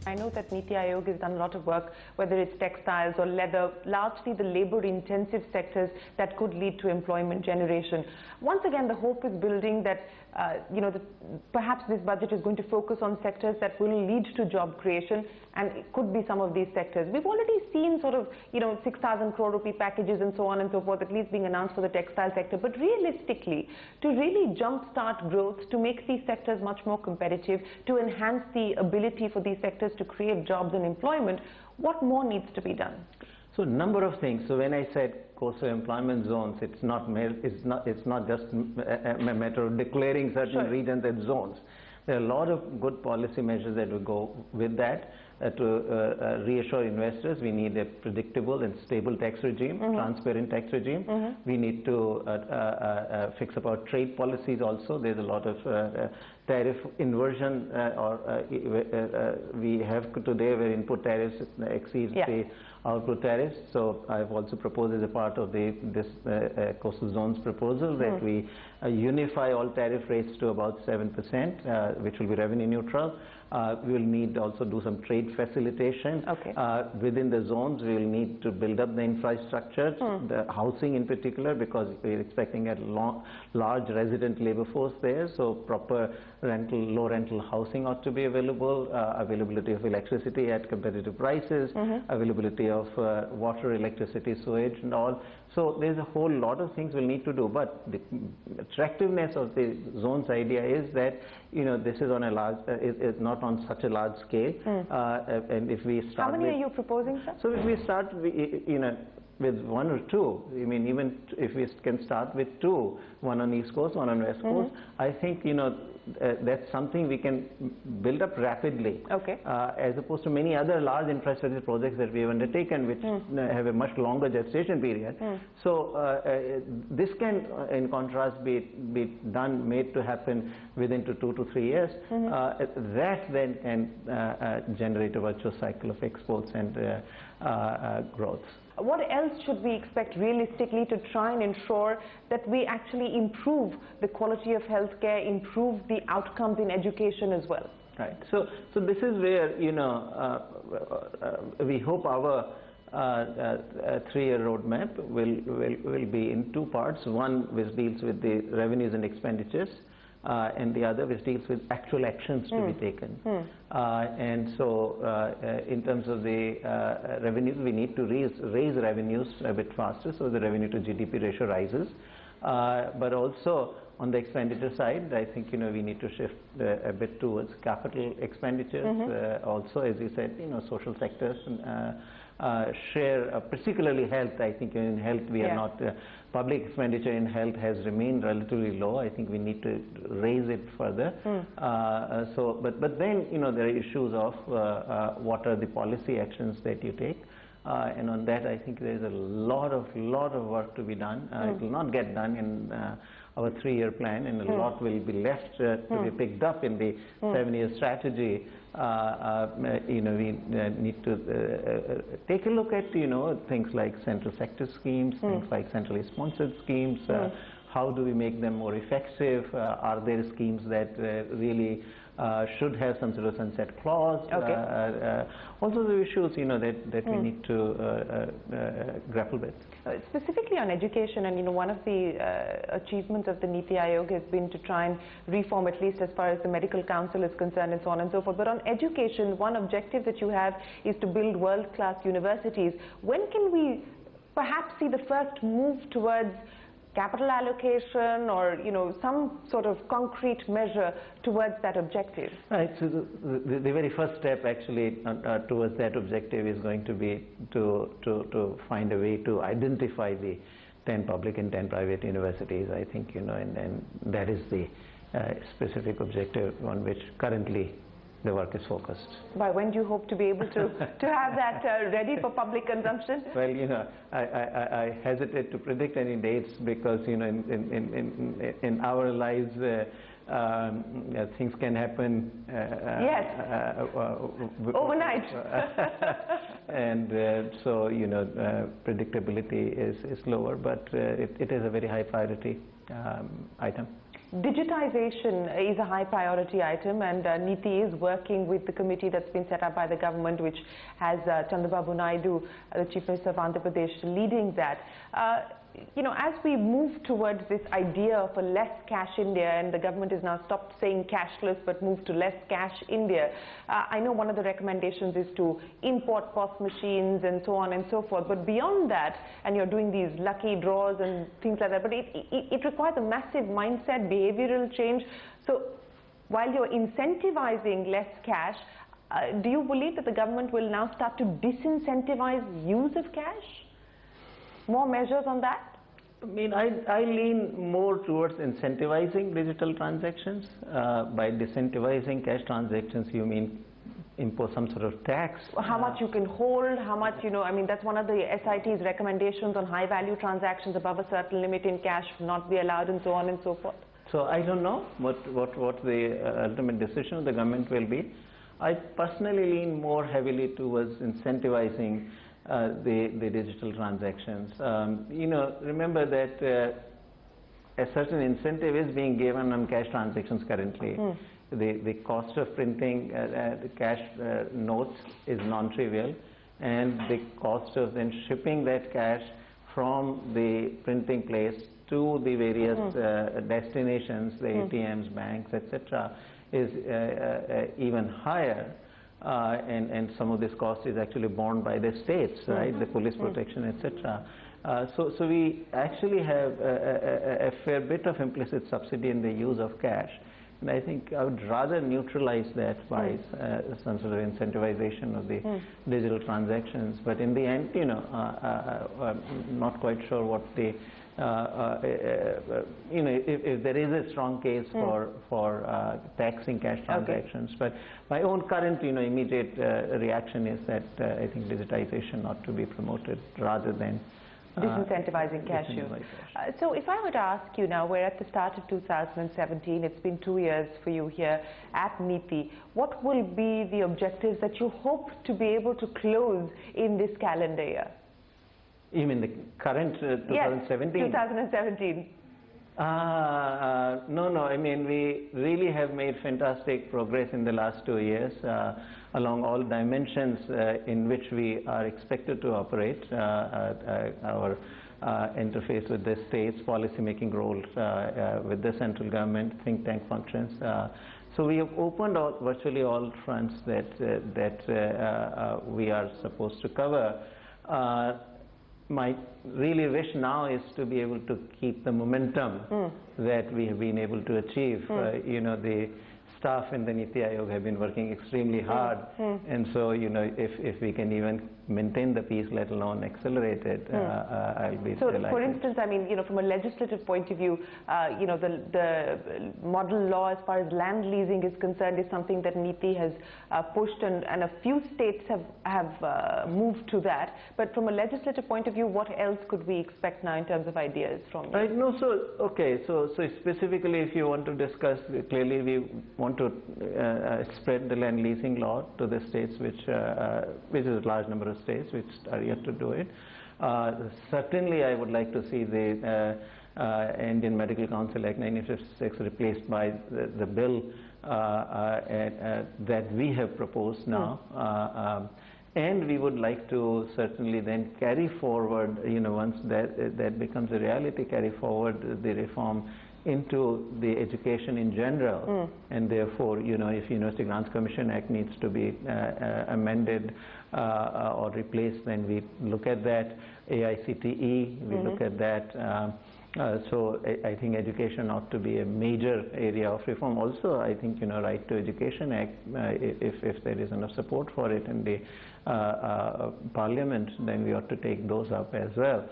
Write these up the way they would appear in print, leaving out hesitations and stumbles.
I know that NITI AAYOG has done a lot of work, whether it's textiles or leather, largely the labor-intensive sectors that could lead to employment generation. Once again, the hope is building that, perhaps this budget is going to focus on sectors that will lead to job creation, and it could be some of these sectors. We've already seen sort of, 6,000 crore rupee packages and so on and so forth, at least being announced for the textile sector. But realistically, to really jumpstart growth, to make these sectors much more competitive, to enhance the ability for these sectors to create jobs and employment, what more needs to be done? So a number of things. So when I said coastal employment zones, it's not just a matter of declaring certain regions as zones. There are a lot of good policy measures that will go with that. To reassure investors, we need a predictable and stable tax regime, transparent tax regime. We need to fix up our trade policies also. There's a lot of tariff inversion, we have today where input tariffs exceed the output tariffs. So I've also proposed as a part of this coastal zones proposal that we unify all tariff rates to about 7%, which will be revenue neutral. We will need also do some trade facilitation. Within the zones, we will need to build up the infrastructure, the housing in particular, because we're expecting a large resident labor force there. So proper rental, low rental housing ought to be available, availability of electricity at competitive prices, availability of water, electricity, sewage and all. So there's a whole lot of things we'll need to do, but the attractiveness of the zones idea is that this is on a large, is not on such a large scale. And if we start, how many are you proposing, sir? So if we start, with one or two, even if we can start with two, one on East Coast, one on West Coast, I think that's something we can build up rapidly, as opposed to many other large infrastructure projects that we have undertaken, which have a much longer gestation period. So this can, in contrast, be made to happen within 2 to 3 years. That then can generate a virtuous cycle of exports and growth. What else should we expect realistically to try and ensure that we actually improve the quality of healthcare, improve the outcomes in education as well? Right. So this is where we hope our 3-year roadmap will be in two parts. One which deals with the revenues and expenditures, and the other which deals with actual actions to be taken. And so in terms of the revenues, we need to raise revenues a bit faster, so the revenue to GDP ratio rises. But also on the expenditure side, I think we need to shift a bit towards capital expenditures. Also, as you said, social sectors share, particularly health. I think in health we are not, public expenditure in health has remained relatively low. I think we need to raise it further. But then there are issues of what are the policy actions that you take. And on that, I think there is a lot of work to be done. It will not get done in our 3-year plan, and a lot will be left to be picked up in the 7-year strategy. We need to take a look at things like central sector schemes, things like centrally sponsored schemes. How do we make them more effective? Are there schemes that really should have some sort of sunset clause? Also the issues that we need to grapple with. Specifically on education, and one of the achievements of the NITI AAYOG has been to try and reform, at least as far as the medical council is concerned and so on and so forth. But on education, one objective that you have is to build world-class universities. When can we perhaps see the first move towards capital allocation or some sort of concrete measure towards that objective? Right. So the very first step actually towards that objective is going to be to find a way to identify the 10 public and 10 private universities. I think and that is the specific objective on which currently the work is focused. By when do you hope to be able to have that ready for public consumption? Well, I hesitate to predict any dates because in our lives things can happen. Overnight. And so predictability is lower, but it is a very high priority item. Digitization is a high priority item, and NITI is working with the committee that's been set up by the government, which has Chandrababu Naidu, the Chief Minister of Andhra Pradesh, leading that. You know, as we move towards this idea of a less cash India, and the government has now stopped saying cashless but moved to less cash India, I know one of the recommendations is to import POS machines and so on and so forth. But beyond that, and you're doing these lucky draws and things like that, but it requires a massive mindset, behavioral change. So while you're incentivizing less cash, do you believe that the government will now start to disincentivize use of cash? More measures on that? I mean, I lean more towards incentivizing digital transactions. By disincentivizing cash transactions, you mean impose some sort of tax? How much you can hold, how much, you know, I mean, that's one of the SIT's recommendations on high value transactions above a certain limit in cash not be allowed, and so on and so forth. So I don't know what the ultimate decision of the government will be. I personally lean more heavily towards incentivizing the digital transactions. You know, remember that a certain incentive is being given on cash transactions currently. The cost of printing the cash notes is non-trivial, and the cost of then shipping that cash from the printing place to the various destinations, the ATMs, banks, etc., is even higher. And some of this cost is actually borne by the states, right? The police protection, etc. So we actually have a fair bit of implicit subsidy in the use of cash, and I think I would rather neutralize that by some sort of incentivization of the digital transactions. But in the end, you know, I'm not quite sure what the you know, if there is a strong case for taxing cash transactions. But my own current, you know, immediate reaction is that I think digitization ought to be promoted rather than disincentivizing cash use. So if I were to ask you now, we're at the start of 2017, it's been 2 years for you here at NITI. What will be the objectives that you hope to be able to close in this calendar year? You mean the current 2017? Yes, 2017. No, I mean, we really have made fantastic progress in the last 2 years along all dimensions in which we are expected to operate. Our interface with the states, policy-making role with the central government, think tank functions. So we have opened out virtually all fronts that we are supposed to cover. My really wish now is to be able to keep the momentum that we have been able to achieve. You know, the staff in the NITI AAYOG have been working extremely hard, and so, you know, if we can even maintain the pace, let alone accelerate it, I'll be delighted. So, for instance, I mean, you know, from a legislative point of view, you know, the model law as far as land leasing is concerned is something that NITI has pushed, and a few states have moved to that. But from a legislative point of view, what else could we expect now in terms of ideas from you? Right. No. So okay. So specifically, if you want to discuss, clearly we want to spread the land leasing law to the states which is a large number of states which are yet to do it. Certainly, I would like to see the Indian Medical Council Act 1956 replaced by the bill that we have proposed now. And we would like to certainly then carry forward, you know, once that becomes a reality, carry forward the reform into the education in general. And therefore, you know, if University Grants Commission Act needs to be amended or replaced, then we look at that. AICTE, we look at that. So I think education ought to be a major area of reform. Also, I think, you know, Right to Education Act, if there is enough support for it in the Parliament, then we ought to take those up as well.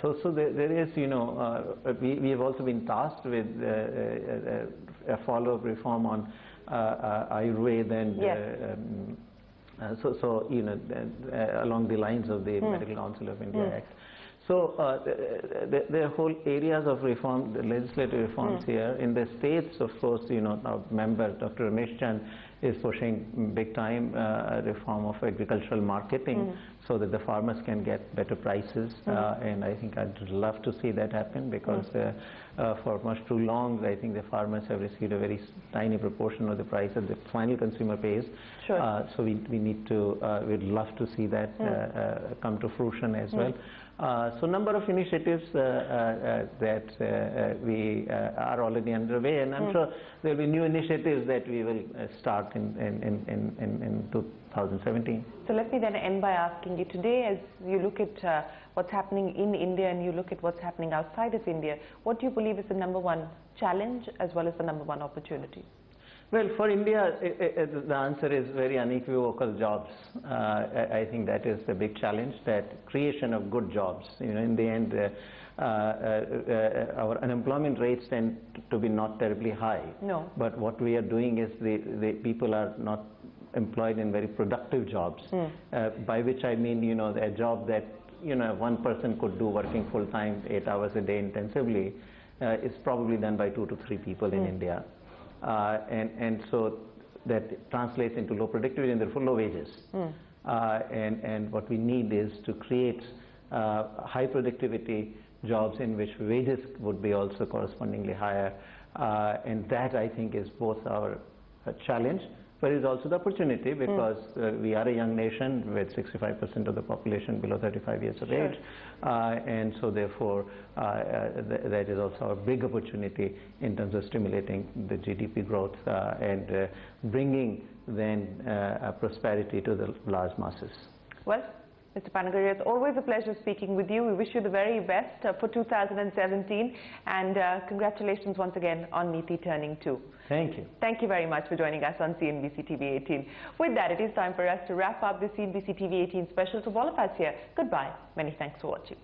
So there is, you know, we have also been tasked with a follow-up reform on Ayurveda and so you know, along the lines of the Medical Council of India Act. So there are whole areas of reform, the legislative reforms here. In the states, of course, you know, our member, Dr. Ramesh Chand, is pushing big time reform of agricultural marketing so that the farmers can get better prices, and I think I'd love to see that happen, because for much too long I think the farmers have received a very tiny proportion of the price that the final consumer pays. Sure. So we need to, we'd love to see that come to fruition as well. So number of initiatives that we are already underway, and I'm sure there will be new initiatives that we will start in 2017. So let me then end by asking you today, as you look at what's happening in India and you look at what's happening outside of India, what do you believe is the #1 challenge as well as the #1 opportunity? Well, for India, the answer is very unequivocal: jobs. I think that is the big challenge, that creation of good jobs. You know, in the end, our unemployment rates tend to be not terribly high. No. But what we are doing is the people are not employed in very productive jobs, by which I mean, you know, a job that, you know, one person could do working full time, 8 hours a day intensively, is probably done by 2 to 3 people in India. And so that translates into low productivity and therefore low wages. And what we need is to create high productivity jobs in which wages would be also correspondingly higher. And that, I think, is both our challenge, but is also the opportunity, because we are a young nation with 65% of the population below 35 years of age, and so therefore that is also our big opportunity in terms of stimulating the GDP growth and bringing then prosperity to the large masses. Well, Mr. Panagariya, it's always a pleasure speaking with you. We wish you the very best for 2017, and congratulations once again on NITI turning 2. Thank you. Thank you very much for joining us on CNBC-TV18. With that, it is time for us to wrap up the CNBC-TV18 special. To all of us here, goodbye. Many thanks for watching.